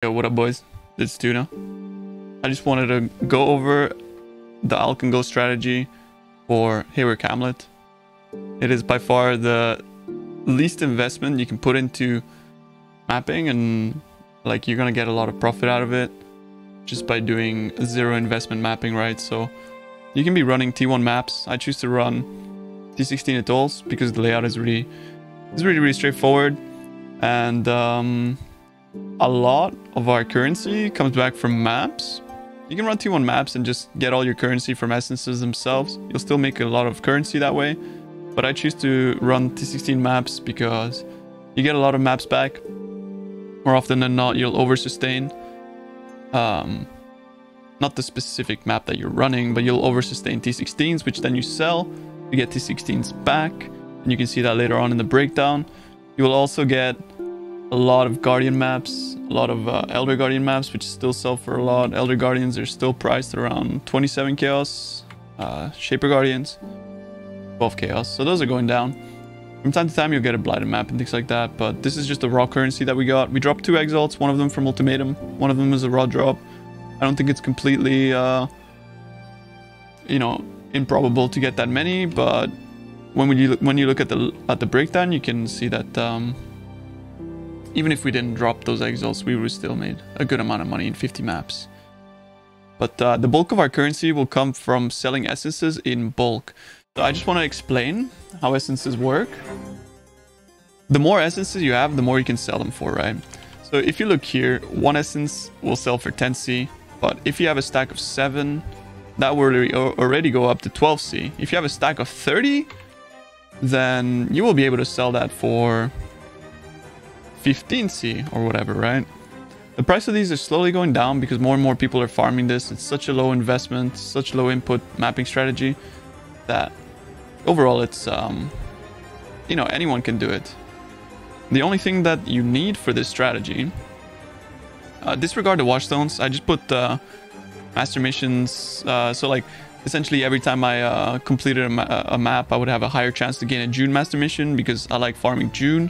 Yo, what up, boys? It's Tuna. I just wanted to go over the Alch Go strategy for Haewark Hamlet. It is by far the least investment you can put into mapping, and like you're gonna get a lot of profit out of it just by doing zero investment mapping, right? So you can be running T1 maps. I choose to run T16 atolls because the layout is really straightforward, and a lot of our currency comes back from maps. You can run T1 maps and just get all your currency from essences themselves. You'll still make a lot of currency that way, but I choose to run T16 maps because you get a lot of maps back. More often than not, you'll over-sustain. Not the specific map that you're running, but you'll over-sustain T16s, which then you sell. You get T16s back, and you can see that later on in the breakdown. You will also get a lot of Guardian maps, a lot of Elder Guardian maps, which still sell for a lot. Elder Guardians are still priced around 27 chaos. Shaper Guardians, 12 chaos. So those are going down. From time to time, you'll get a Blighted map and things like that, but this is just the raw currency that we got. We dropped 2 exalts, one of them from Ultimatum, one of them is a raw drop. I don't think it's completely, you know, improbable to get that many, but when you look at the breakdown, you can see that even if we didn't drop those exalts, we would have still made a good amount of money in 50 maps. But the bulk of our currency will come from selling essences in bulk. So I just want to explain how essences work. The more essences you have, the more you can sell them for, right? So if you look here, 1 essence will sell for 10C, but if you have a stack of 7, that will already go up to 12C. If you have a stack of 30, then you will be able to sell that for 15C or whatever, right? The price of these is slowly going down because more and more people are farming this. It's such a low investment, such low input mapping strategy that overall it's, you know, anyone can do it. The only thing that you need for this strategy, disregard the watchstones. I just put master missions, so like essentially every time I completed a map, I would have a higher chance to gain a June master mission because I like farming June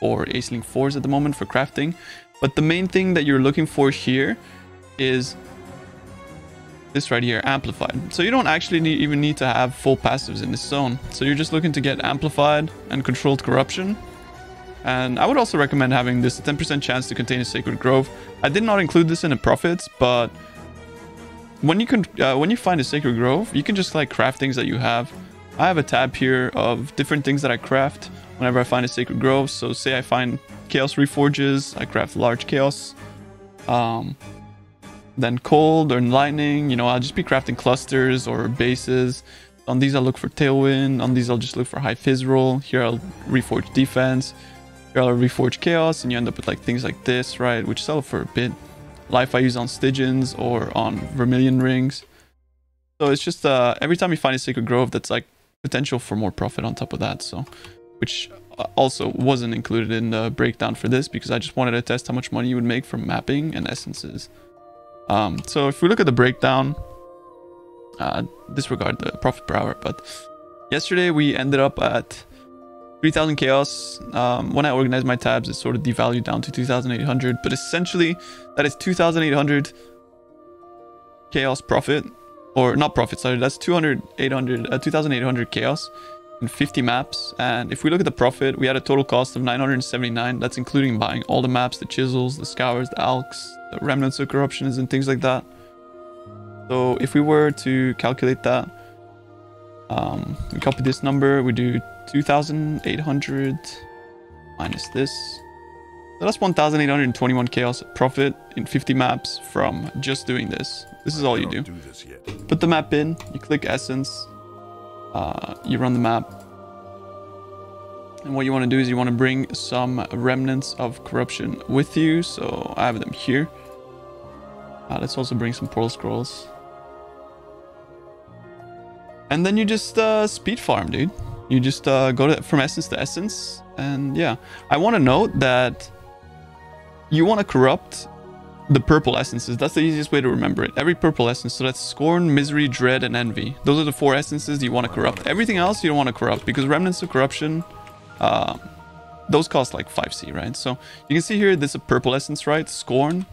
or Ace-Link 4s at the moment for crafting. But the main thing that you're looking for here is this right here, amplified. So you don't actually even need to have full passives in this zone. So you're just looking to get amplified and controlled corruption. And I would also recommend having this 10% chance to contain a sacred grove. I did not include this in the profits, but when you find a sacred grove, you can just like craft things that you have. I have a tab here of different things that I craft whenever I find a sacred grove. So say I find chaos reforges, I craft large chaos. Then cold or lightning, you know, I'll just be crafting clusters or bases. On these I'll look for tailwind, on these I'll just look for high fizz roll. Here I'll reforge defense, here I'll reforge chaos, and you end up with like things like this, right, which sell for a bit. Life I use on Stygians or on Vermilion rings. So it's just every time you find a sacred grove, that's like potential for more profit on top of that. So, which also wasn't included in the breakdown for this because I just wanted to test how much money you would make from mapping and essences. So if we look at the breakdown, disregard the profit per hour, but yesterday we ended up at 3,000 chaos. When I organized my tabs, it sort of devalued down to 2,800, but essentially that is 2,800 chaos profit, or not profit, sorry, that's 2,800 chaos in 50 maps. And if we look at the profit, we had a total cost of 979. That's including buying all the maps, the chisels, the scours, the alks, the remnants of corruptions and things like that. So if we were to calculate that, we copy this number, we do 2,800 minus this. So that's 1,821 chaos profit in 50 maps from just doing this. This is all you do. Put the map in, you click essence, you run the map. And what you want to do is you want to bring some remnants of corruption with you. So I have them here. Let's also bring some portal scrolls. And then you just speed farm, dude. You just go from essence to essence. And yeah, I want to note that you want to corrupt the purple essences. That's the easiest way to remember it. Every purple essence. So that's Scorn, Misery, Dread, and Envy. Those are the 4 essences you want to corrupt. Everything else you don't want to corrupt because remnants of corruption those cost like 5C, right? So you can see here, this is a purple essence, right? Scorn.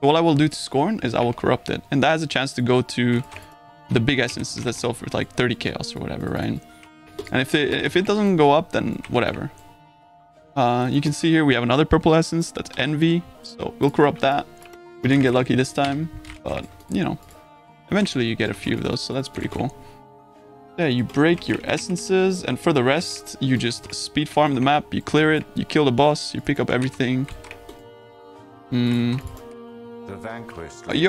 So what I will do to Scorn is I will corrupt it. And that has a chance to go to the big essences that sell for like 30 chaos or whatever, right? And if it doesn't go up, then whatever. You can see here we have another purple essence, that's Envy. So we'll corrupt that. We didn't get lucky this time, but you know, eventually you get a few of those, so that's pretty cool. Yeah, you break your essences, and for the rest, you just speed farm the map, you clear it, you kill the boss, you pick up everything. You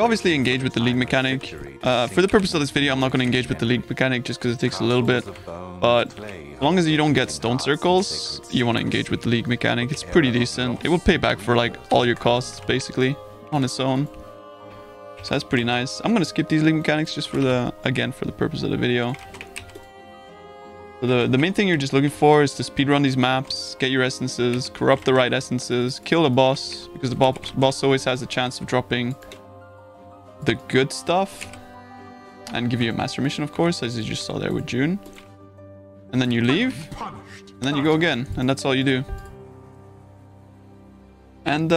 obviously engage with the league mechanic. For the purpose of this video, I'm not going to engage with the league mechanic just because it takes a little bit. But as long as you don't get stone circles, you want to engage with the league mechanic. It's pretty decent. It will pay back for like all your costs basically on its own. So that's pretty nice. I'm going to skip these league mechanics just for the purpose of the video. So the main thing you're just looking for is to speedrun these maps, get your essences, corrupt the right essences, kill the boss, because the boss always has a chance of dropping the good stuff, and give you a master mission, of course, as you just saw there with June. And then you leave, and then you go again, and that's all you do. And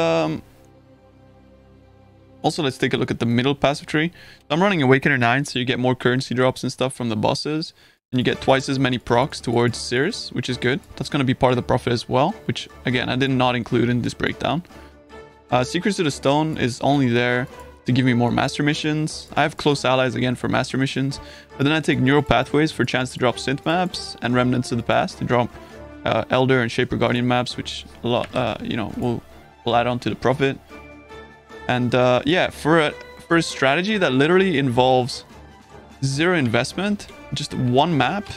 also, let's take a look at the middle passive tree. I'm running Awakener 9, so you get more currency drops and stuff from the bosses. And you get twice as many procs towards Cirrus, which is good. That's going to be part of the profit as well, which, again, I did not include in this breakdown. Secrets to the Stone is only there to give me more master missions. I have Close Allies, again, for master missions. But then I take Neural Pathways for a chance to drop Synth maps, and Remnants of the Past to drop Elder and Shaper Guardian maps, which a lot, you know, will add on to the profit. And yeah, for a strategy that literally involves zero investment, just one map,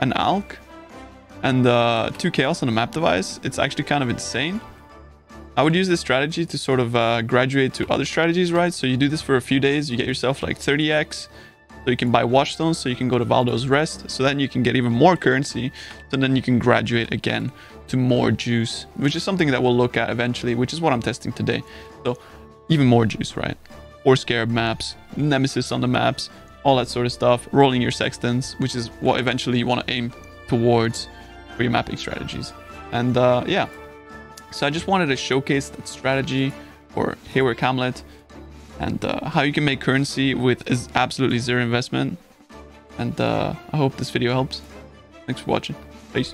an Alch, and 2 chaos on a map device, it's actually kind of insane. I would use this strategy to sort of graduate to other strategies, right? So you do this for a few days, you get yourself like 30x, so you can buy watchstones, so you can go to Valdo's Rest, so then you can get even more currency, so then you can graduate again to more juice, which is something that we'll look at eventually, which is what I'm testing today. So even more juice, right? 4 Scarab maps, Nemesis on the maps, all that sort of stuff, rolling your sextants, which is what eventually you want to aim towards for your mapping strategies. And yeah, so I just wanted to showcase that strategy for Haewark Hamlet, and how you can make currency with absolutely zero investment. And I hope this video helps. Thanks for watching. Peace.